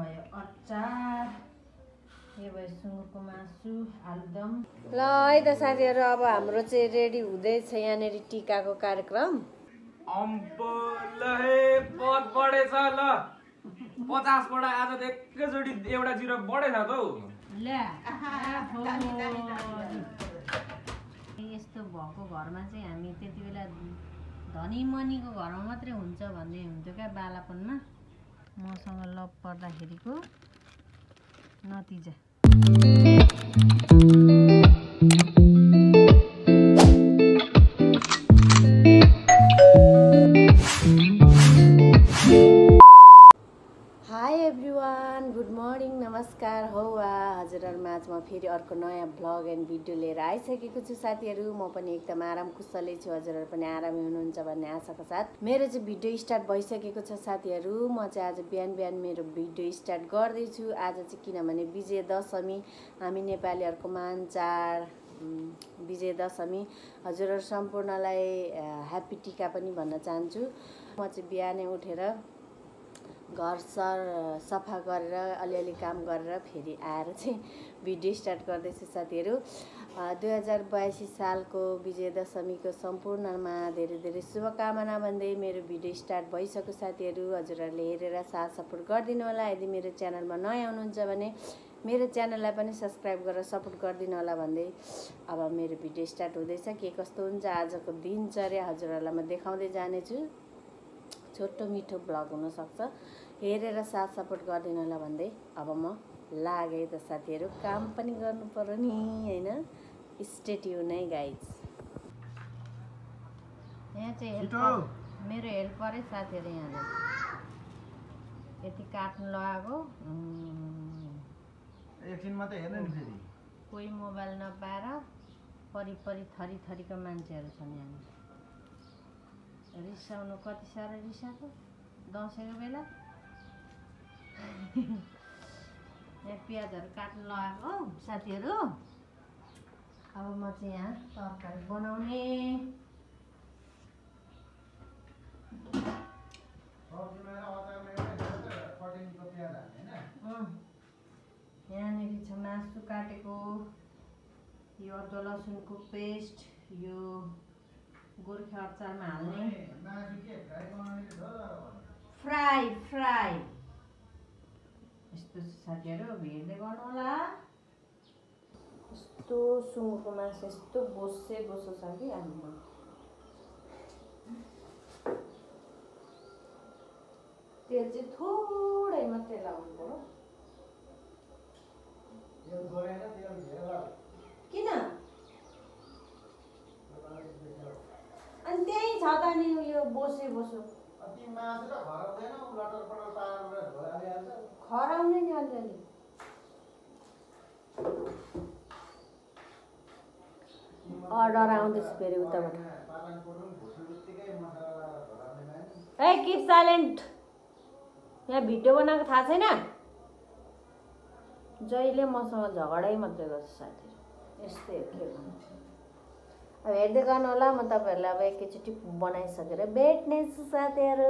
भयो अचार, यो भयो सुँगुरको मासु, आलुदम। ल है त साथीहरू, अब हाम्रो चाहिँ रेडी हुँदैछ यहाँनिर टिकाको कार्यक्रम। पद बढेछ ल 50 बाट आज त एकैचोटि एउटा जिरो बढेछ त हौ। यस्तो भएको घरमा चाहिँ हामी त्यति बेला धनी मनीको घरमा मात्रै हुन्छ भन्ने हुन्थ्यो क्या बालापनमा। मसँग लभ पर्दाखेरिको नतिजा। हाई एभ्रिवान, गुड मर्निङ, नमस्कार, हौवा। हजुरहरू माझमा फेरि अर्को नयाँ भ्लग एन्ड भिडियो लिएर आइसकेको छु साथीहरू। म पनि एकदम आराम कुशलै छु, हजुरहरू पनि आरामै हुनुहुन्छ भन्ने आशाका साथ मेरो चाहिँ भिडियो स्टार्ट भइसकेको छ साथीहरू। म चाहिँ आज बिहान बिहान मेरो भिडियो स्टार्ट गर्दैछु। आज चाहिँ किनभने विजयदशमी, हामी नेपालीहरूको महान चाड विजयदशमी। हजुरहरू सम्पूर्णलाई ह्याप्पी टिका पनि भन्न चाहन्छु। म चाहिँ बिहानै उठेर घर सफा गरेर अलिअलि काम गरेर फेरि आएर चाहिँ भिडियो स्टार्ट गर्दैछु साथीहरू। 2082 सालको विजयदशमीको सम्पूर्णमा धेरै धेरै शुभकामना भन्दै मेरो भिडियो स्टार्ट भइसक्यो साथीहरू। हजुरहरूले हेरेर साथ सपोर्ट गरिदिनु होला। यदि मेरो च्यानलमा नयाँ हुनुहुन्छ भने मेरो च्यानललाई पनि सब्सक्राइब गरेर सपोर्ट गरिदिनु होला भन्दै अब मेरो भिडियो स्टार्ट हुँदैछ। के कस्तो हुन्छ आजको दिनचर्या हजुरहरूलाई म देखाउँदै जानेछु। छोटो मिठो ब्लग हुनसक्छ, हेरेर साथ सपोर्ट गरिदिनु होला भन्दै अब म लागेँ त साथीहरू। काम पनि गर्नु पर्यो नि होइन। स्टे ट्युन है गाइज। यहाँ चाहिँ मेरो हेल्परै साथीहरू यहाँ यति काट्नु लगाएको। एकछिन मात्रै हेर्नु नि फेरि। कोही मोबाइल नपाएर परिपरि थरी थरीका मान्छेहरू छन् यहाँ। रिसाउनु कति साह्रो रिसाएको दसैँको बेला। यहाँ प्याजहरू काट्नु लगाएको साथीहरू। अब म चाहिँ यहाँ तरकारी बनाउने। यहाँनिर छ मासु काटेको, यो अदुवा लसुनको पेस्ट, यो गोर्खे अचारमा हाल्ने फ्राई यस्तो साथीहरू हेर्दै गर्नु होला। यस्तो सुँगुरको मासु यस्तो बोसो छ कि आमा। तेल चाहिँ थोरै मात्रै लाउनु पर्यो। किन अनि त्यही छ त नि यो बोसो खराउने नि अलिअलि। अर्डर आउँदैछ फेरि उताबाट। ए किप साइलेन्ट। यहाँ भिडियो बनाएको थाहा छैन। जहिले मसँग झगडै मात्रै गर्छ साथीहरू। यस्तै हो के भन्नु। अब हेर्दै गर्नु होला। म तपाईँहरूलाई अब एकैचोटि बनाइसकेर भेट्नेछु साथीहरू।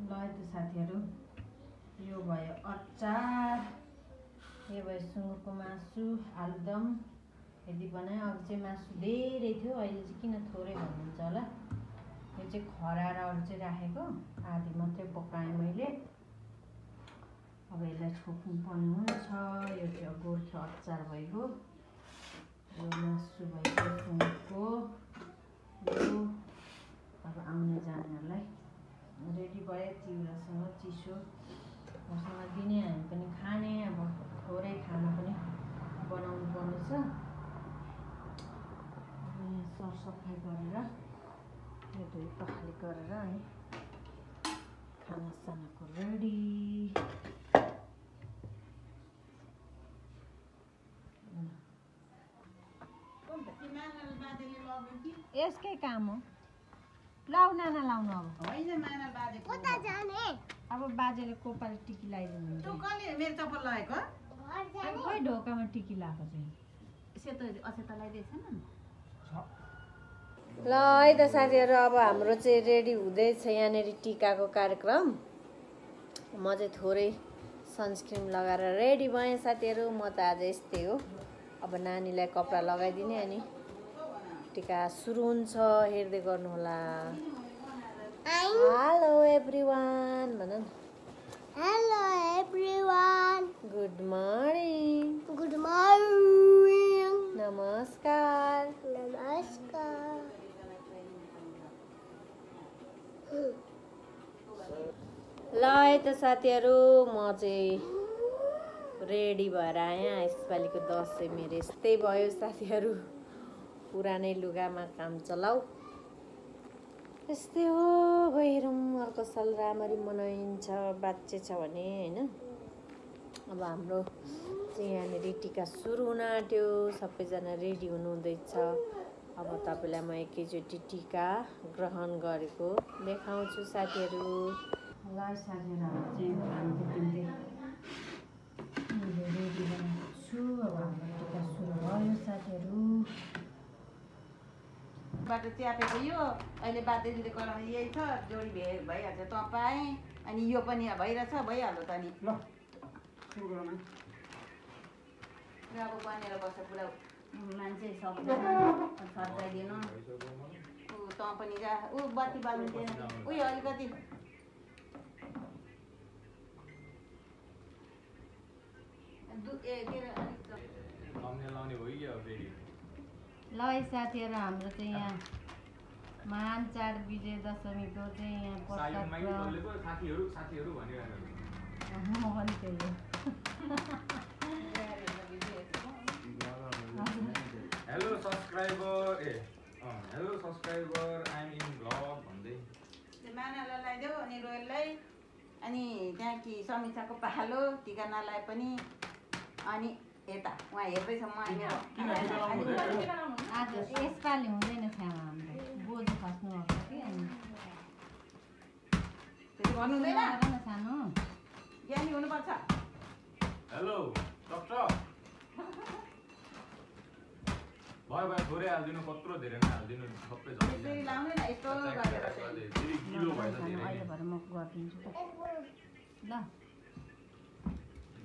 ल है त साथीहरू, यो भयो अचार, यो भयो सुँगुरको मासु, आलुदम। यदि बनाएँ अघि चाहिँ मासु धेरै थियो, अहिले चाहिँ किन थोरै भन्नुहुन्छ होला। यो चाहिँ खराएर अरू चाहिँ राखेको, आधी मात्रै पकाएँ मैले। अब यसलाई छोप्नु पर्ने हुन्छ। यो चाहिँ गोर्खे अचार भइगयो, यो मासु भइगयो सुँगुरको। यो अब आउने जानेहरूलाई रेडी भयो। चिउरासँग चिसो मसँग दिने, हामी पनि खाने। अब थोरै खाना पनि बनाउनु पर्नेछ। यहाँ सरसफाइ गरेर यो धोइ पखाली गरेर अनि खानासानाको रेडी। यसकै काम हो। लाउ नाना लाउनु अब होइन। माना बाजे कता जाने? अब बाजेले कोपाले टिकी लगाइदिनु। तँ कहिले मेरो चप्पल लगाएको? अब खोइ ढोकामा टिकी लगाएको चाहिँ सेतो असेता लगाइदिएछ न। ल है त साथीहरू, अब हाम्रो चाहिँ रेडी हुँदैछ यहाँनिर टिकाको कार्यक्रम। म चाहिँ थोरै सनस्क्रिन लगाएर रेडी भएँ साथीहरू। म त आज यस्तै हो। अब नानीलाई कपडा लगाइदिने अनि टिका सुरु हुन्छ, हेर्दै गर्नुहोला। हेलो एभ्रिवान भन न। Hello everyone. Good morning. Good morning. नमस्कार। नमस्कार। ल है त साथीहरू, म चाहिँ रेडी भएर आएँ। यसपालिको दसैँ मेरो यस्तै भयो साथीहरू, पुरानै लुगामा काम चलाऊ। यस्तै हो, हेरौँ अर्को साल राम्ररी मनाइन्छ बाँचे छ भने होइन। अब हाम्रो चाहिँ यहाँनिर टिका सुरु हुन आँट्यो, सबैजना रेडी हुनुहुँदैछ। अब तपाईँलाई म एकैचोटि टिका ग्रहण गरेको देखाउँछु साथीहरू। ल साथीहरू, हाम्रो चाहिँ खानको निम्ति रेडी बनाएको छु। अब हाम्रो टिका सुरु भयो साथीहरू। बाटो च्यापेको यो अहिले बाध्यजीले कराउने यही छ, जोडी भइहाल्छ तपाईँ। अनि यो पनि भइरहेछ, भइहाल्यो त नि। ल अब बनेर बस्छ पुरा मान्छे सक्दैन सजाइदिनु। ऊ त पनि जा, ऊ बत्ती बाल्नु थिएन, उयो अलिकति ल है साथीहरू, हाम्रो चाहिँ यहाँ महान चाड विजय दशमीको चाहिँ यहाँ म पनि त्यही हो। Hello subscriber, hello subscriber, I am in vlog भन्दै मानालाई लगाइदेऊ अनि रोयललाई, अनि त्यहाँ कि समीक्षाको पालो टिका नलाए पनि। अनि यता उहाँ हेर्दैछ, म आज यसपालि हुँदैन छ्यामा, हाम्रो बोजू खस्नु भएको कि अनि त्यसो भन्नु हुँदैन, सानो ज्ञानी हुनुपर्छ। हेलो डक्टर भयो भयो, थोरै हालिदिनु, कत्रो धेरै नै हालिदिनु, सबै त्यसरी लाउनु न, यस्तो गरेर धेरै गिलो भएछ, धेरै अहिले भएर म गरिदिन्छु त। ल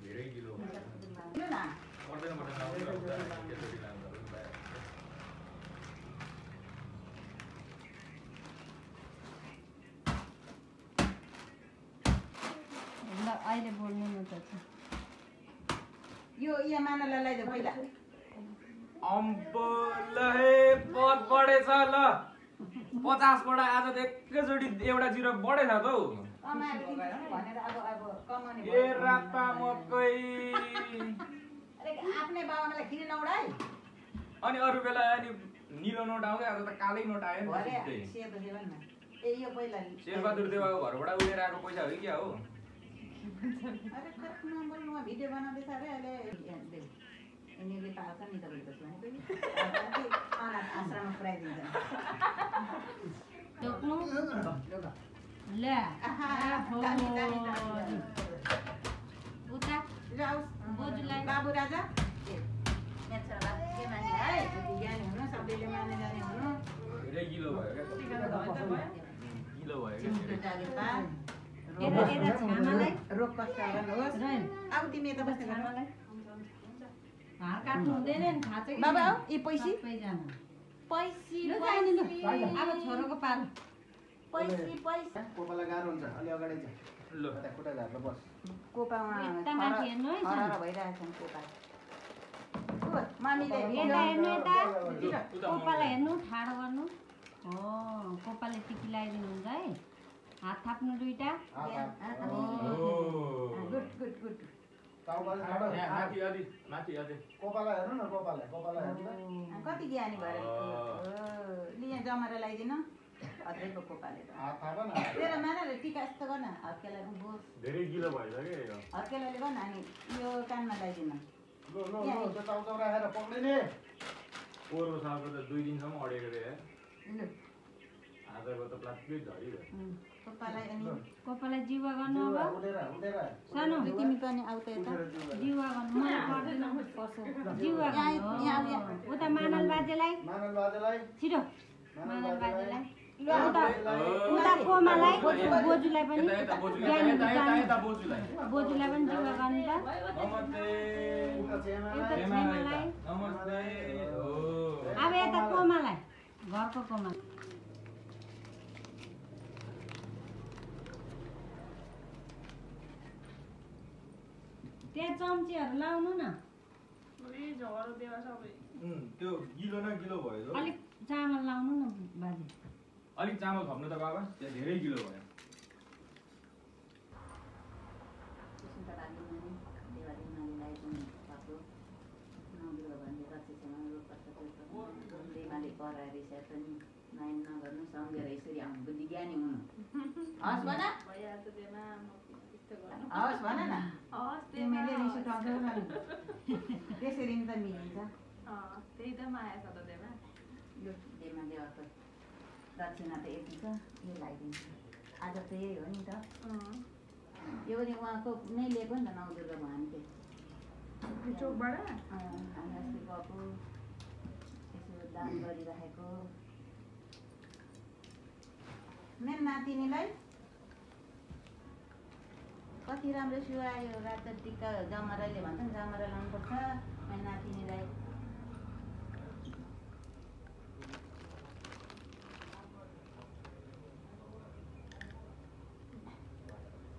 धेरै गिलो न। पर्दैन पर्दैन, एकैचोटि लाँदा पनि भइहाल्छ। ल अहिले बोल्नु न त। यो यहाँ मानालाई लगाइदेऊ पहिला। ल हे पद बढेछ। ल 50 बाट आज त एकैचोटि एउटा जिरो बढेछ त हौ। भनेर अब कमाउने ए राता मकै। आफ्नै बाबालाई किन नउडाइ। अनि अरू बेला अनि निलो नोट आउँदै, आज त कालै नोट आयो नि। सेतो देवन न। ए यो पहिला शेरबहादुर देवाको घरबाट उडेर आएको पैसा हो कि क्या हो? अरे खरक नबोल्नु, भिडियो बनाउँदैछ अरे अहिले। यिनीहरूले पाल्छ नि तपाईँले त सुनेको अनाथ आश्रममा पुऱ्याइदिन्छ। उता बोजूलाई बाबु राजा के माने है, ज्ञानी हुनु, सबैले माने जाने हुनु। धेरै गिलो भयो क्या, गिलो भयो क्या। छामालाई रोग कष्ट गर्नुहोस्। अब तिमी यता बस्ने छामालाई हात काट्नु हुँदैन नि, थाहा छ कि बाबा हो यी पैसी सबैजना पैसी अब छोरोको पालो पैसी पैसा कोपालाई गाह्रो हुन्छ, अलि अगाडि चाहिँ ल खुट्टा झार्नु बस। कोपामा यता माथि हेर्नु है हरार भइरहेछन् कोपा। मामीले यता हेर्नु, यता कोपालाई हेर्नु, ठाडो गर्नु। हो, कोपाले टिकी लगाइदिनु हुन्छ है। हात थाप्नु दुईटा। Good good good. माथि अलि माथि अलि कोपालाई हेर्नु न, कोपालाई हेर्नु न। कति ज्ञानी भएर लिया जमाएर लगाइदिनु हत्रेको कोपाले त। हात थाप न। तेरो मानाले टिका यस्तो गर्न, हत्केलाई बोस धेरै गिलो भएछ क्या यो। हत्केलाले गर्न, अनि यो कानमा लगाइदिनु। लो लो लो, त्यो चाउचाउ राखेर पक्रिने। पोहोरको सालको त 2 दिनसम्म अडेको रे। लु आजको त प्लास्टिक झरियो। कोपालाई अनि कोपालाई जिउवा गर्नु। अब उडेर सानो तिमी पनि आउ त यता। जिउवा गर्नु, मलाई पर्दैन। जिउवा गर्नु। उता मानल बाजेलाई मानल बाजेलाई छिटो, मानल बाजेलाई उता कोमालाई बोजूलाई पनि बोजूलाई पनि जोगा गर्ने त अब यता कोमालाई घरको कोमा त्यहाँ चम्चीहरू लाउनु न त्यो गिलो न गिलो भयो अलिक चामल लाउनु न बाजे अलिक चामल थप्नु त बाबा त्यहाँ धेरै गिलो भयो हवस् भन न तिमीले रिस उठाउँछौ न त्यसरी नि त मिलिन्छ त्यही त माया छ त देमा यो देमाले अर्को दक्षिणा त यति छ यो लगाइदिन्छ आज त यही हो नि त यो पनि उहाँको नै लिएको नि त नवदुर्गा भवानीले चोकबाट हामी अस्ति गएको यसो दान गरिराखेको मेरो नातिनीलाई कति राम्रो सुहायो रातो टिका जमराले भन्छ नि जमरा लाउनुपर्छ मेरो नातिनीलाई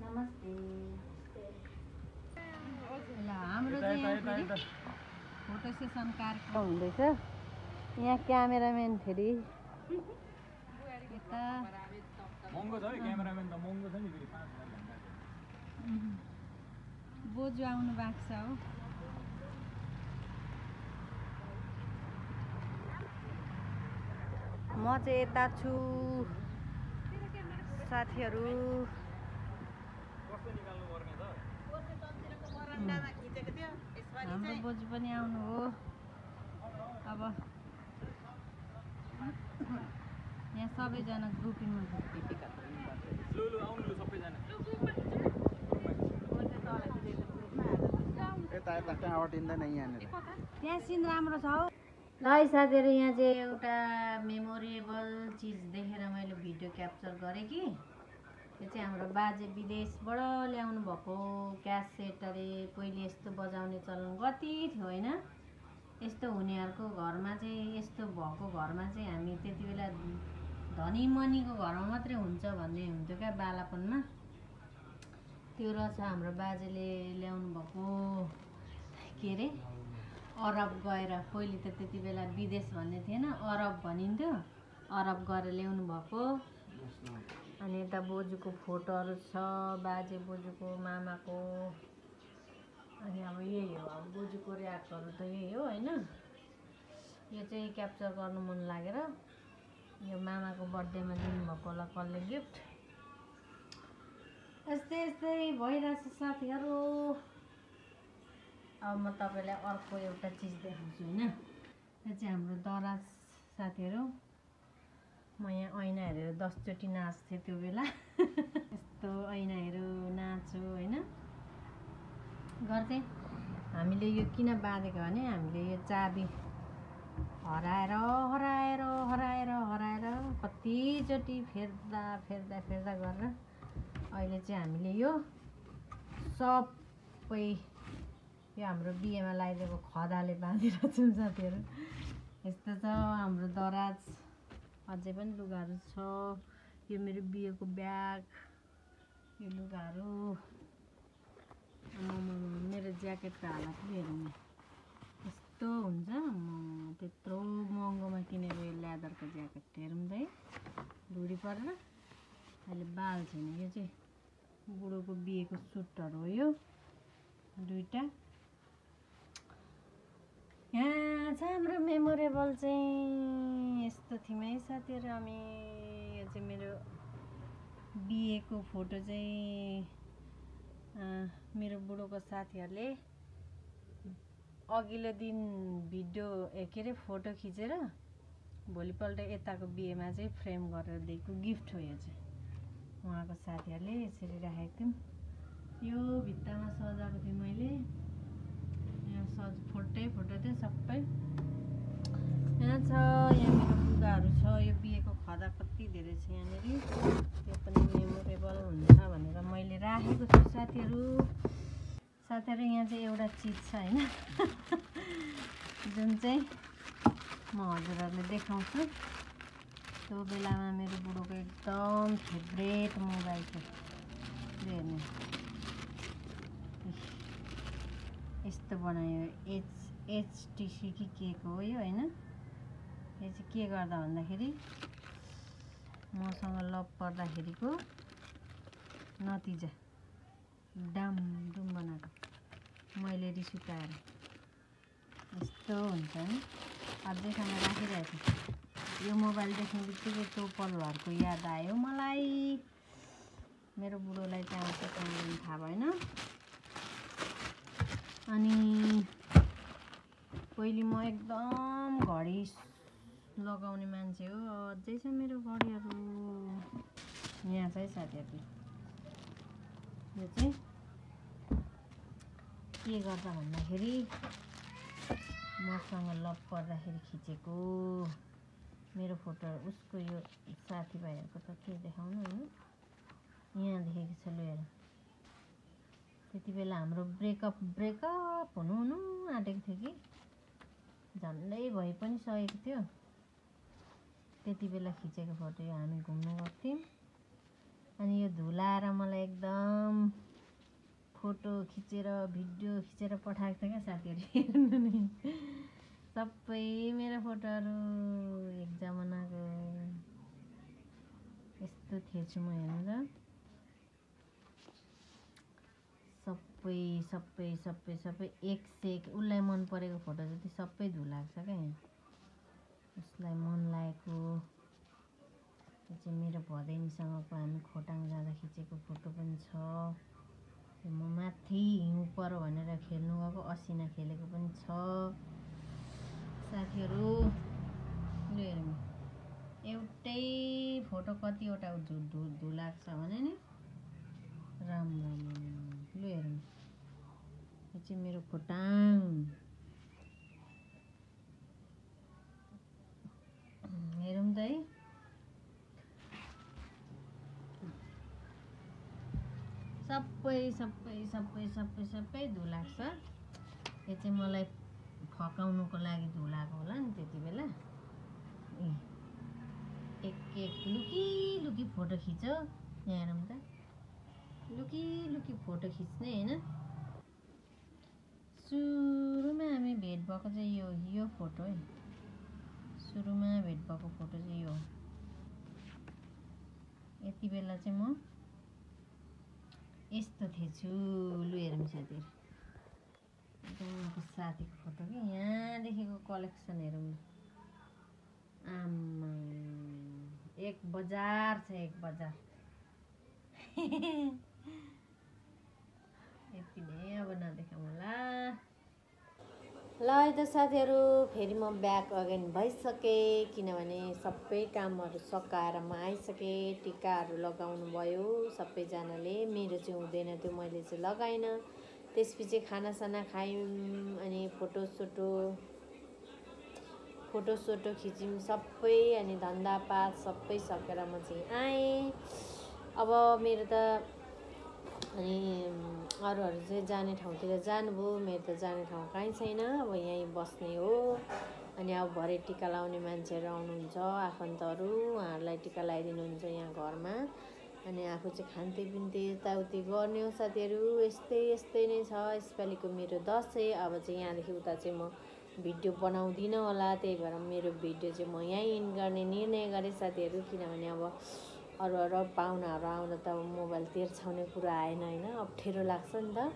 नमस्ते ल हाम्रो चाहिँ यहाँ फेरि फोटो सेसन कार्यक्रम हुँदैछ यहाँ क्यामेराम्यान फेरि यता महँगो छ है क्यामेराम्यान त महँगो छ नि फेरि 5 लाख बोजू आउनु भएको छ हो म चाहिँ यता छु साथीहरू हाम्रो बोजू पनि आउनु हो अब यहाँ सबैजना ग्रुपिङमा लु आउनु सबैजना यता यता कहाँबाट हिँड्दैन यहाँनिर त्यहाँ सिन राम्रो छ हौ ल है साथीहरू यहाँ चाहिँ एउटा मेमोरेबल चिज देखेर मैले भिडियो क्याप्चर गरेँ कि त्यो चाहिँ हाम्रो बाजे विदेशबाट ल्याउनु भएको क्यासेट अरे पहिले यस्तो बजाउने चलन कति थियो होइन यस्तो हुनेहरूको घरमा चाहिँ यस्तो भएको घरमा चाहिँ हामी त्यति बेला धनी मनीको घरमा मात्रै हुन्छ भन्ने हुन्थ्यो क्या बालापनमा त्यो रहेछ हाम्रो बाजेले ल्याउनु भएको के अरे अरब गएर पहिले त त्यति बेला विदेश भन्ने थिएन अरब भनिन्थ्यो अरब गएर ल्याउनु भएको अनि यता बोजूको फोटोहरू छ बाजे बोजूको मामाको अनि अब यही हो अब बोजूको र्याकहरू त यही हो होइन यो चाहिँ क्याप्चर गर्नु मन लागेर यो मामाको बर्थडेमा दिनुभएको होला कसले गिफ्ट यस्तै यस्तै भइरहेछ साथीहरू अब म तपाईँलाई अर्को एउटा चिज देखाउँछु होइन यो चाहिँ हाम्रो दराज साथीहरू म यहाँ ऐना हेरेर 10 चोटि नाच्थेँ त्यो बेला यस्तो ऐनाहरू नाच्यो होइन गर्थेँ हामीले यो किन बाँधेको भने हामीले यो चाबी हराएर हराएर हराएर हराएर कतिचोटि फेर्दा फेर्दा फेर्दा गरेर अहिले चाहिँ हामीले यो सबै यो हाम्रो बिहेमा लगाइदिएको खदाले बाँधिरहेको छौँ साथीहरू यस्तो छ हाम्रो दराज अझै पनि लुगाहरू छ यो मेरो बिहेको ब्याग यो लुगाहरू मेरो ज्याकेटको हालत पनि हेर्नु यस्तो हुन्छ म त्यत्रो महँगोमा किनेको यो ल्यादरको ज्याकेट हेरौँ त है धुरी परेर अहिले बाल छैन यो चाहिँ बुढोको बिहेको सुटहरू हो यो दुईवटा यहाँ छ हाम्रो मेमोरेबल चाहिँ यस्तो थियौँ है साथीहरू हामी यो चाहिँ मेरो बिहेको फोटो चाहिँ मेरो बुढोको साथीहरूले अघिल्लो दिन भिडियो के अरे फोटो खिचेर भोलिपल्ट यताको बिहेमा चाहिँ फ्रेम गरेर दिएको गिफ्ट हो यो चाहिँ उहाँको साथीहरूले यसरी राखेको थियौँ यो भित्तामा सजाएको थिएँ मैले यहाँ फोटो थियो सबै यहाँ छ यहाँ मेरो लुगाहरू छ यो बिहेको खदा कति धेरै छ यहाँनिर। त्यो पनि मेमोरेबल हुन्छ भनेर मैले राखेको छु साथीहरू। साथीहरू यहाँ चाहिँ एउटा चिज छ होइन जुन चाहिँ म हजुरहरूले देखाउँछु। त्यो बेलामा मेरो बुढोको एकदम फेभरेट मोबाइल थियो। हेर्नु यस्तो बनायो एचटिसी कि के को हो यो होइन। यो चाहिँ के गर्दा भन्दाखेरि मसँग लभ पर्दाखेरिको नतिजा डामडुम बनाएको। मैले रिस उठाएर यस्तो हुन्छ नि अझैसम्म राखिरहेको छु। यो मोबाइल देख्ने बित्तिकै त्यो पलहरूको याद आयो मलाई। मेरो बुढोलाई चाहिँ आउँछ थाहा भएन। अनि पहिले म एकदम घडी लगाउने मान्छे हो। अझै छ मेरो घडीहरू यहाँ चाहिँ साथीहरू। यो चाहिँ के गर्दा भन्दाखेरि मसँग लभ पर्दाखेरि खिचेको मेरो फोटो। उसको यो साथीभाइहरूको त के देखाउनु होइन। यहाँ देखेको छ ल हेर। त्यति बेला हाम्रो ब्रेकअप हुनु आँटेको थियो कि झन्डै भइ पनि सकेको थियो। त्यति बेला खिचेको फोटो यो। हामी घुम्नु गएको थियौँ। अनि यो धुलाएर मलाई एकदम फोटो खिचेर भिडियो खिचेर पठाएको थियो क्या साथीहरू। हेर्नु नि सबै मेरो फोटोहरू एक जमानाको यस्तो थिएछु म। हेर्नु त सबै एक से एक उसलाई मन परेको फोटो जति सबै धुलाएको छ क्या यहाँ। उसलाई मन लागेको यो चाहिँ मेरो भदैनीसँगको हामी खोटाङ जाँदा खिचेको फोटो पनि छ। म माथि हिउँ पऱ्यो भनेर खेल्नु गएको असिना खेलेको पनि छ साथीहरू। ल हेर्नु एउटै फोटो कतिवटा धुलाएको छ भने नि राम राम। ल हेर्नु यो चाहिँ मेरो खोटाङ। हेरौँ त है। सबै धुलाएको छ। यो चाहिँ मलाई फकाउनुको लागि धुलाएको होला नि त्यति बेला। एक लुकी फोटो खिच्यो। यहाँ हेरौँ त लुकी फोटो खिच्ने होइन। सुरुमा हामी भेट भएको चाहिँ यो फोटो है। सुरुमा भेट भएको फोटो चाहिँ यो। यति बेला चाहिँ म यस्तो थिएछु। लु हेरौँ साथीहरू उहाँको साथीको फोटो कि यहाँदेखिको कलेक्सन हेरौँ। आम्मा एक बजार छ एक बजार। यति नै अब नदेखाउँ होला। ल त साथीहरू फेरि म ब्याक अगेन भइसकेँ। किनभने सबै कामहरू सकाएर म आइसकेँ। टिकाहरू लगाउनु भयो सबैजनाले। मेरो चाहिँ हुँदैन त्यो, मैले चाहिँ लगाइनँ। त्यसपछि खानासाना खायौँ अनि फोटोसोटो खिच्यौँ सबै। अनि धन्दापात सबै सकेर म चाहिँ आएँ। अब मेरो त अनि अरूहरू चाहिँ जाने ठाउँतिर जानुभयो। मेरो त जाने ठाउँ कहीँ छैन। अब यहीँ बस्ने हो। अनि अब भरे टिका लाउने मान्छेहरू आउनुहुन्छ आफन्तहरू। उहाँहरूलाई टिका लगाइदिनुहुन्छ यहाँ घरमा। अनि आफू चाहिँ खान्थे पिन्थे यताउति गर्ने हो साथीहरू। यस्तै नै छ यसपालिको मेरो दसैँ। अब चाहिँ यहाँदेखि उता चाहिँ म भिडियो बनाउँदिनँ होला। त्यही भएर मेरो भिडियो चाहिँ म यहीँ इन्ड गर्ने निर्णय गरेँ साथीहरू। किनभने अब अरू पाहुनाहरू आउँदा त मोबाइल तेर्छाउने कुरा आएन होइन। अप्ठ्यारो लाग्छ नि त।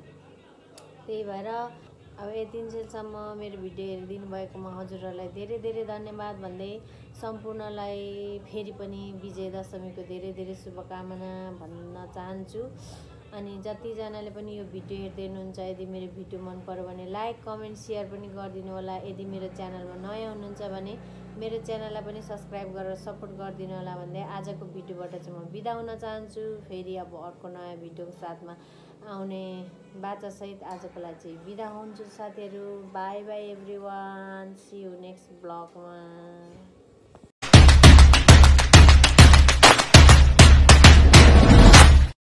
त्यही भएर अब यतिन्जेलसम्म मेरो भिडियो हेरिदिनु भएकोमा हजुरहरूलाई धेरै धेरै धन्यवाद भन्दै सम्पूर्णलाई फेरि पनि विजय दशमीको धेरै धेरै शुभकामना भन्न चाहन्छु। अनि जतिजनाले पनि यो भिडियो हेर्दै हुनुहुन्छ यदि मेरो भिडियो मन पर्यो भने लाइक कमेन्ट सेयर पनि गरिदिनु होला। यदि मेरो च्यानलमा नयाँ हुनुहुन्छ भने मेरो च्यानललाई पनि सब्सक्राइब गरेर सपोर्ट गरिदिनु होला भन्दै आजको भिडियोबाट चाहिँ म बिदा हुन चाहन्छु। फेरि अब अर्को नयाँ भिडियोको साथमा आउने बाचासहित आजको लागि चाहिँ बिदा हुन्छु साथीहरू। Bye bye everyone. See you next ब्लगमा।